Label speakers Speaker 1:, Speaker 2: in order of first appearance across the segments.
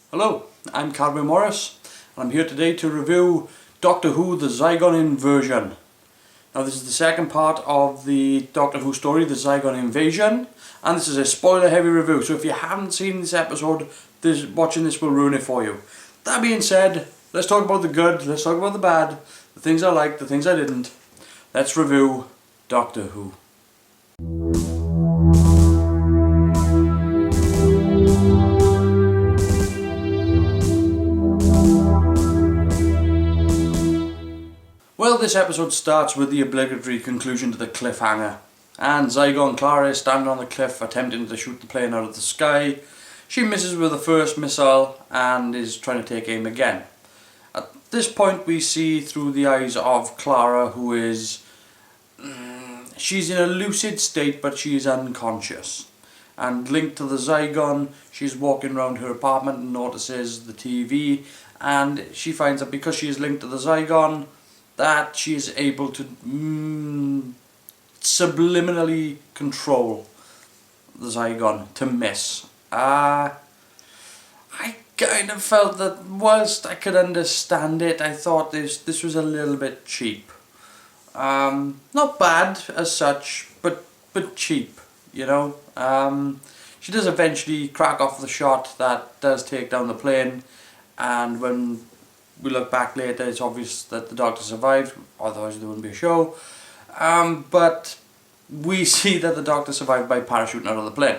Speaker 1: Hello, I'm Calvin Morris and I'm here today to review Doctor Who The Zygon Inversion. Now this is the second part of the Doctor Who story, The Zygon Invasion, and this is a spoiler heavy review, so if you haven't seen this episode, watching this will ruin it for you. That being said, let's talk about the good, let's talk about the bad, the things I liked, the things I didn't. Let's review Doctor Who. Well, this episode starts with the obligatory conclusion to the cliffhanger, and Zygon Clara is standing on the cliff attempting to shoot the plane out of the sky. She misses with the first missile and is trying to take aim again. At this point we see through the eyes of Clara, who is... she's in a lucid state, but she is unconscious. And linked to the Zygon, she's walking around her apartment and notices the TV, and she finds that because she is linked to the Zygon, that she is able to subliminally control the Zygon to miss. I kind of felt that whilst I could understand it, I thought this was a little bit cheap. Not bad as such, but cheap, you know. She does eventually crack off the shot that does take down the plane, and when we look back later, it's obvious that the Doctor survived, otherwise there wouldn't be a show. But we see that the Doctor survived by parachuting out of the plane.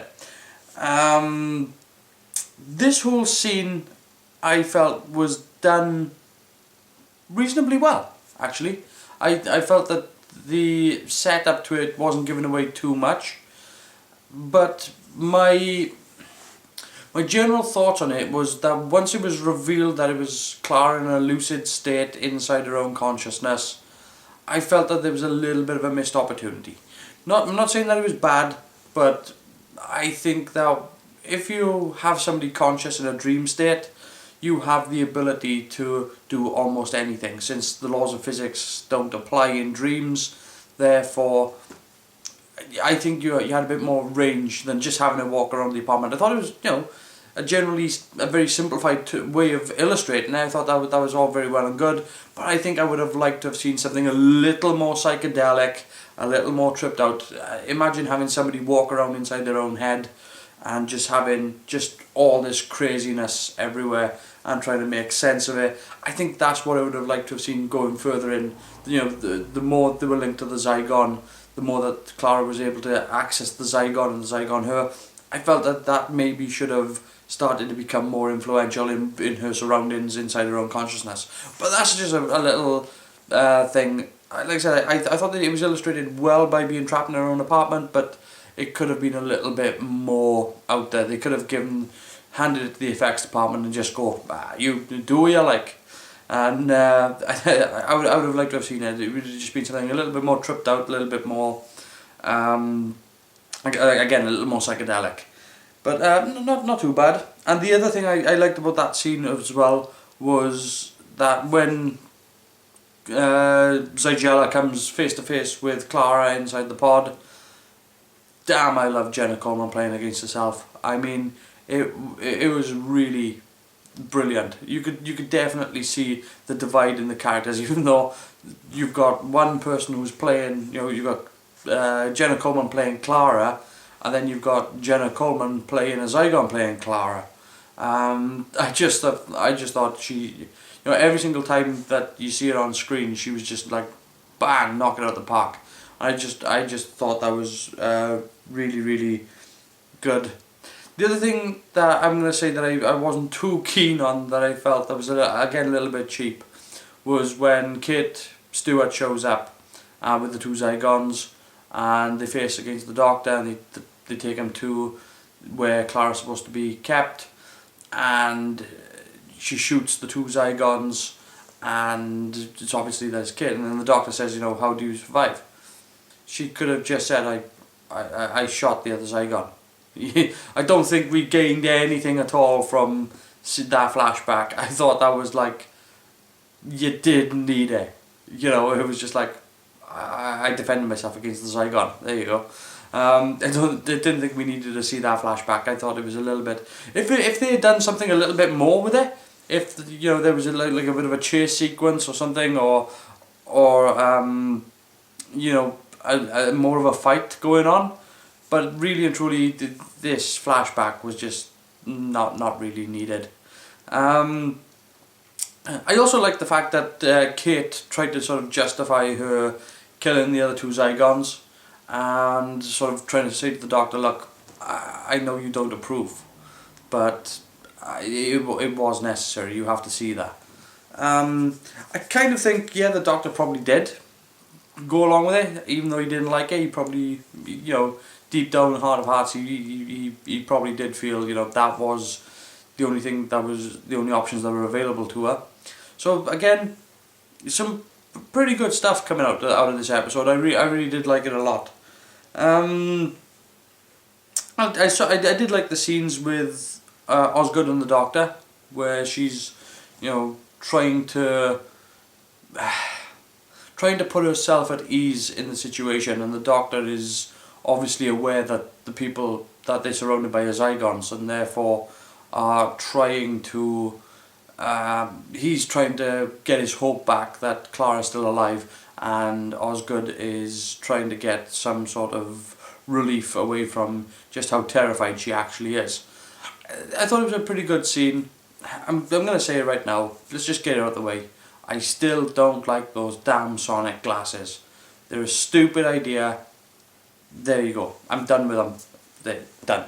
Speaker 1: This whole scene, I felt, was done reasonably well, actually. I felt that the setup to it wasn't giving away too much, but my general thought on it was that once it was revealed that it was Clara in a lucid state inside her own consciousness, I felt that there was a little bit of a missed opportunity. I'm not saying that it was bad, but I think that if you have somebody conscious in a dream state, you have the ability to do almost anything, since the laws of physics don't apply in dreams. Therefore, I think you had a bit more range than just having to walk around the apartment. I thought it was, a very simplified way of illustrating it. I thought that was all very well and good, but I think I would have liked to have seen something a little more psychedelic, a little more tripped out. Imagine having somebody walk around inside their own head and just having just all this craziness everywhere and trying to make sense of it. I think that's what I would have liked to have seen going further in. The more they were linked to the Zygon, the more that Clara was able to access the Zygon and the Zygon her. I felt that maybe should have started to become more influential in her surroundings inside her own consciousness. But that's just a little thing. Like I said, I thought that it was illustrated well by being trapped in her own apartment, but it could have been a little bit more out there. They could have handed it to the effects department and just go, you do what you like. And I would have liked to have seen it. It would have just been something a little bit more tripped out, a little bit more, again, a little more psychedelic. But not too bad. And the other thing I liked about that scene as well was that when Zygella comes face to face with Clara inside the pod, damn, I love Jenna Coleman playing against herself. I mean, it was really brilliant. You could definitely see the divide in the characters, even though you've got one person who's playing, you've got Jenna Coleman playing Clara, and then you've got Jenna Coleman playing a Zygon playing Clara. I just thought she, every single time that you see her on screen, she was just like, bang, knock it out the park. I just thought that was really, really good. The other thing that I'm going to say that I wasn't too keen on, that I felt that was again a little bit cheap, was when Kate Stewart shows up with the two Zygons, and they face against the Doctor, and they take him to where Clara's supposed to be kept, and she shoots the two Zygons, and it's obviously there's Kate, and then the Doctor says, how do you survive? She could have just said, I shot the other Zygon. I don't think we gained anything at all from that flashback. I thought that was like, you didn't need it. It was just like, I defended myself against the Zygon. There you go. Didn't think we needed to see that flashback. I thought it was a little bit. If they had done something a little bit more with it, if there was like a bit of a chase sequence or something, or more of a fight going on, but really and truly this flashback was just not really needed. I also like the fact that Kate tried to sort of justify her killing the other two Zygons, and sort of trying to say to the Doctor, look, I know you don't approve, but it was necessary, you have to see that. I kind of think, yeah, the Doctor probably did go along with it, even though he didn't like it. He probably, deep down in the heart of hearts, he probably did feel, that was the only thing, that was the only options that were available to her. So again, some pretty good stuff coming out of this episode. I really did like it a lot. I did like the scenes with Osgood and the Doctor, where she's, trying to put herself at ease in the situation, and the Doctor is obviously aware that the people that they're surrounded by are Zygons, and therefore are trying to. He's trying to get his hope back that Clara's still alive, and Osgood is trying to get some sort of relief away from just how terrified she actually is. I thought it was a pretty good scene. I'm going to say it right now, let's just get it out of the way. I still don't like those damn sonic glasses. They're a stupid idea. There you go. I'm done with them. They're done.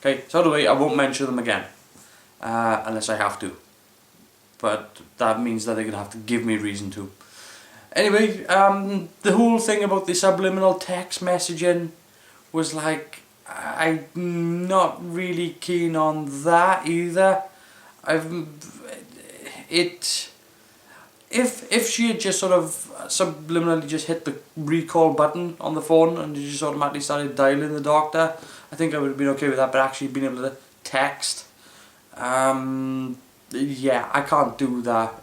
Speaker 1: Okay, so out of the way, I won't mention them again. Unless I have to. But that means that they're going to have to give me reason to. Anyway, the whole thing about the subliminal text messaging was like, I'm not really keen on that either. If she had just sort of subliminally just hit the recall button on the phone and just automatically started dialing the Doctor, I think I would have been okay with that. But actually being able to text, yeah, I can't do that.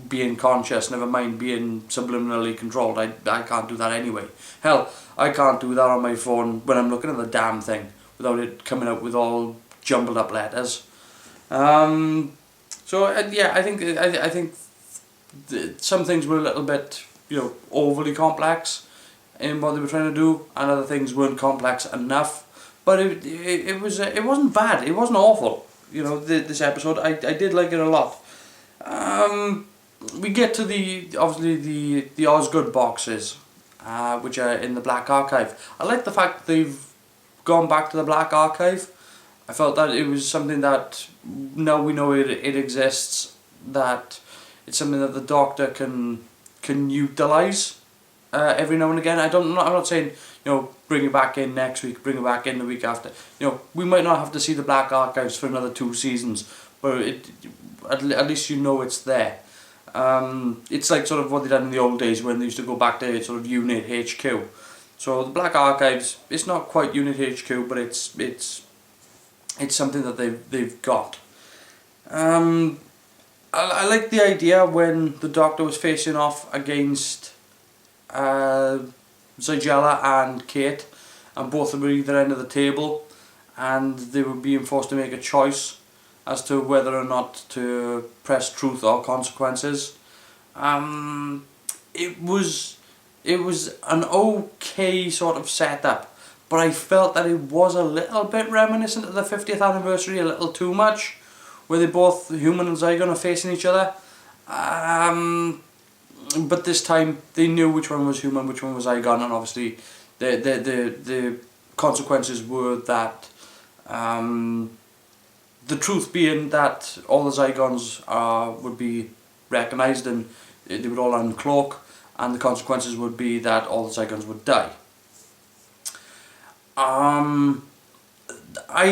Speaker 1: Being conscious, never mind being subliminally controlled. I can't do that anyway. Hell, I can't do that on my phone when I'm looking at the damn thing without it coming out with all jumbled up letters. So yeah, I think some things were a little bit, overly complex in what they were trying to do, and other things weren't complex enough. But it wasn't bad. It wasn't awful. This episode, I did like it a lot. We get to the Osgood boxes, which are in the Black Archive. I like the fact that they've gone back to the Black Archive. I felt that it was something that now we know it exists, that it's something that the Doctor can utilise every now and again. I'm not saying bring it back in next week, bring it back in the week after. We might not have to see the Black Archives for another 2 seasons, but at least it's there. It's like sort of what they done in the old days when they used to go back to sort of Unit HQ. So the Black Archives, it's not quite Unit HQ, but it's something that they've got. I like the idea when the Doctor was facing off against Zygella and Kate, and both of them were either end of the table, and they were being forced to make a choice as to whether or not to press truth or consequences. It was an okay sort of setup, but I felt that it was a little bit reminiscent of the 50th anniversary, a little too much, where they both, human and Zygon, are facing each other. But this time they knew which one was human, which one was Zygon, and obviously the consequences were that the truth being that all the Zygons would be recognised and they would all uncloak, and the consequences would be that all the Zygons would die. I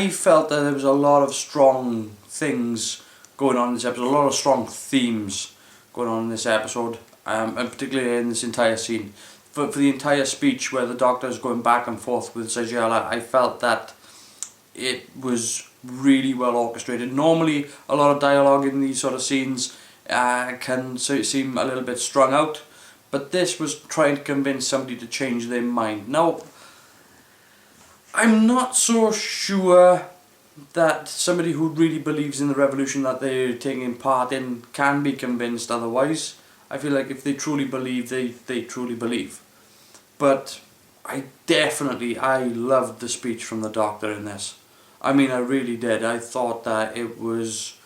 Speaker 1: felt that there was a lot of strong things going on in this episode, a lot of strong themes going on in this episode, and particularly in this entire scene. For the entire speech where the Doctor is going back and forth with Zygella, I felt that it was really well orchestrated. Normally a lot of dialogue in these sort of scenes can seem a little bit strung out, but this was trying to convince somebody to change their mind. Now, I'm not so sure that somebody who really believes in the revolution that they're taking part in can be convinced otherwise. I feel like if they truly believe, they truly believe. But I loved the speech from the doctor in this. I mean, I really did. I thought that it was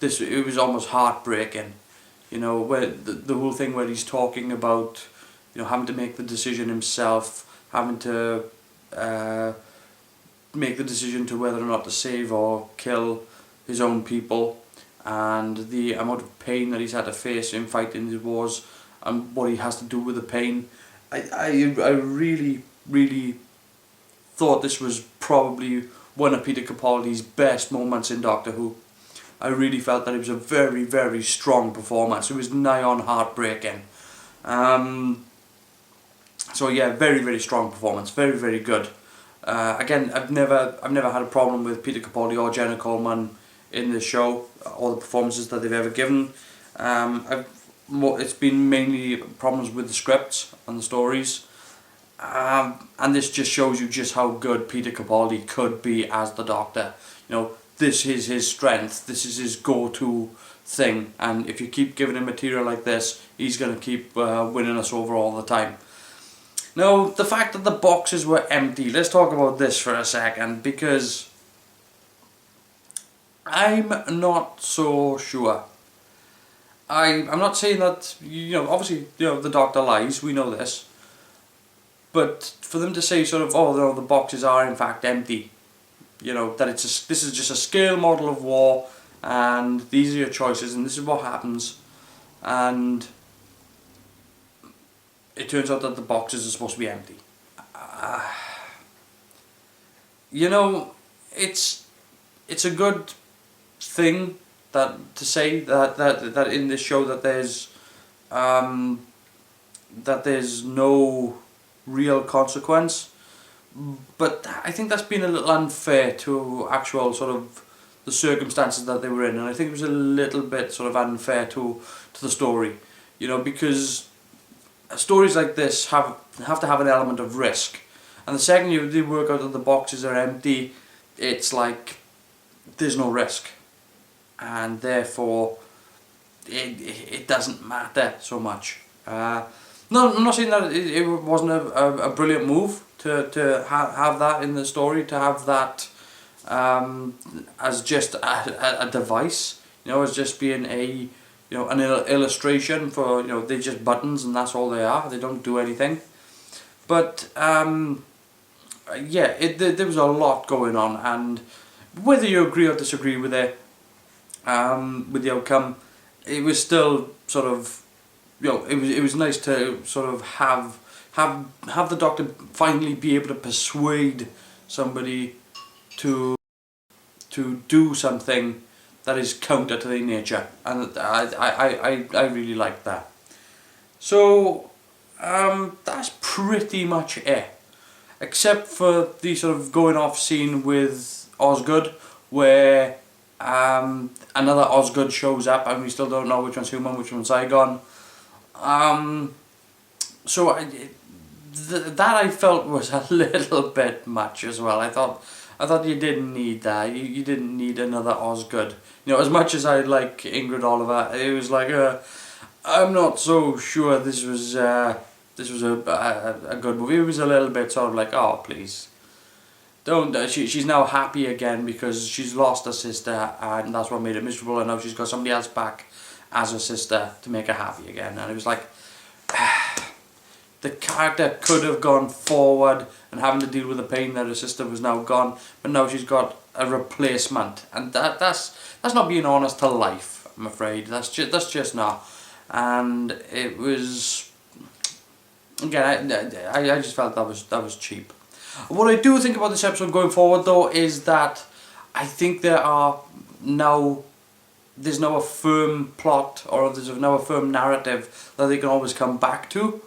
Speaker 1: almost heartbreaking. You know, where the whole thing where he's talking about, you know, having to make the decision himself, having to make the decision to whether or not to save or kill his own people, and the amount of pain that he's had to face in fighting these wars, and what he has to do with the pain. I really, really thought this was probably one of Peter Capaldi's best moments in Doctor Who. I really felt that it was a very, very strong performance. It was nigh on heartbreaking. So yeah, very, very strong performance. Very, very good. Again, I've never had a problem with Peter Capaldi or Jenna Coleman in the show, or the performances that they've ever given. It's been mainly problems with the scripts and the stories. And this just shows you just how good Peter Capaldi could be as the Doctor. You know, this is his strength, this is his go-to thing, and if you keep giving him material like this, he's going to keep winning us over all the time. Now, the fact that the boxes were empty, let's talk about this for a second, because I'm not so sure. I'm not saying that, you know, obviously, you know, the Doctor lies, we know this, but for them to say sort of, oh no, the boxes are in fact empty, you know, that this is just a scale model of war, and these are your choices, and this is what happens, and it turns out that the boxes are supposed to be empty. You know, it's a good thing that to say that in this show that there's no real consequence. But I think that's been a little unfair to actual sort of the circumstances that they were in, and I think it was a little bit sort of unfair to the story, you know, because stories like this have to have an element of risk, and the second you work out that the boxes are empty, it's like there's no risk, and therefore it doesn't matter so much. No, I'm not saying that it wasn't a brilliant move to have that in the story, to have that as just a device, you know, as just being an illustration for, you know, they're just buttons and that's all they are. They don't do anything. But yeah, there was a lot going on, and whether you agree or disagree with it, with the outcome, it was still sort of, you know, it was nice to sort of have the Doctor finally be able to persuade somebody to do something that is counter to their nature, and I really liked that. So that's pretty much it, except for the sort of going off scene with Osgood, where another Osgood shows up and we still don't know which one's human, which one's Zygon. So that I felt was a little bit much as well. I thought you didn't need that. You didn't need another Osgood. You know, as much as I like Ingrid Oliver, it was like I'm not so sure this was a good movie. It was a little bit sort of like, oh please, don't. She's now happy again because she's lost her sister, and that's what made it miserable. And now she's got somebody else back as her sister to make her happy again. And it was like, the character could have gone forward and having to deal with the pain that her sister was now gone, but now she's got a replacement, and that's not being honest to life, I'm afraid. That's just not. And it was, again, I just felt that was cheap. What I do think about this episode going forward though is that I think there's now a firm plot, or there's now a firm narrative that they can always come back to.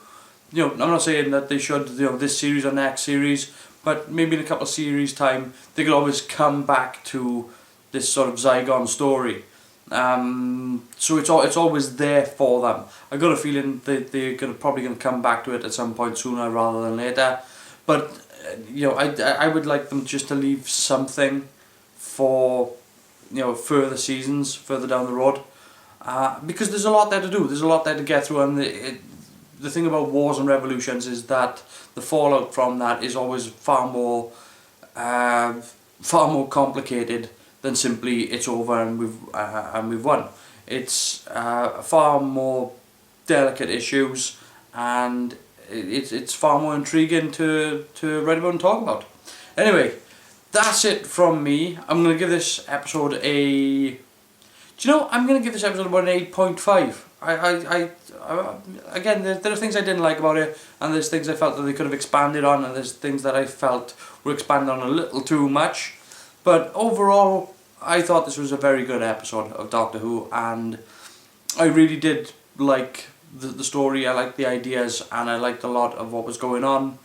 Speaker 1: You know, I'm not saying that they should, you know, this series or next series, but maybe in a couple of series time they could always come back to this sort of Zygon story. So it's always there for them. I got a feeling they're probably going to come back to it at some point sooner rather than later. But you know, I would like them just to leave something for, you know, further seasons further down the road, because there's a lot there to do. There's a lot there to get through, and the thing about wars and revolutions is that the fallout from that is always far more complicated than simply it's over and we've won. It's far more delicate issues, and it's far more intriguing to write about and talk about. Anyway, that's it from me. I'm going to give this episode a... Do you know, I'm going to give this episode about an 8.5. Again, there are things I didn't like about it, and there's things I felt that they could have expanded on, and there's things that I felt were expanded on a little too much. But overall, I thought this was a very good episode of Doctor Who, and I really did like the story. I liked the ideas, and I liked a lot of what was going on.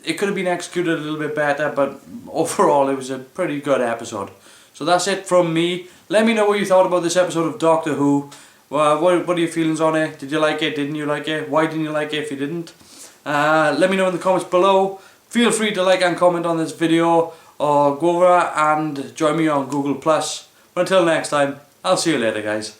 Speaker 1: It could have been executed a little bit better, but overall it was a pretty good episode. So that's it from me. Let me know what you thought about this episode of Doctor Who. What are your feelings on it? Did you like it? Didn't you like it? Why didn't you like it if you didn't? Let me know in the comments below. Feel free to like and comment on this video, or go over and join me on Google+. But until next time, I'll see you later, guys.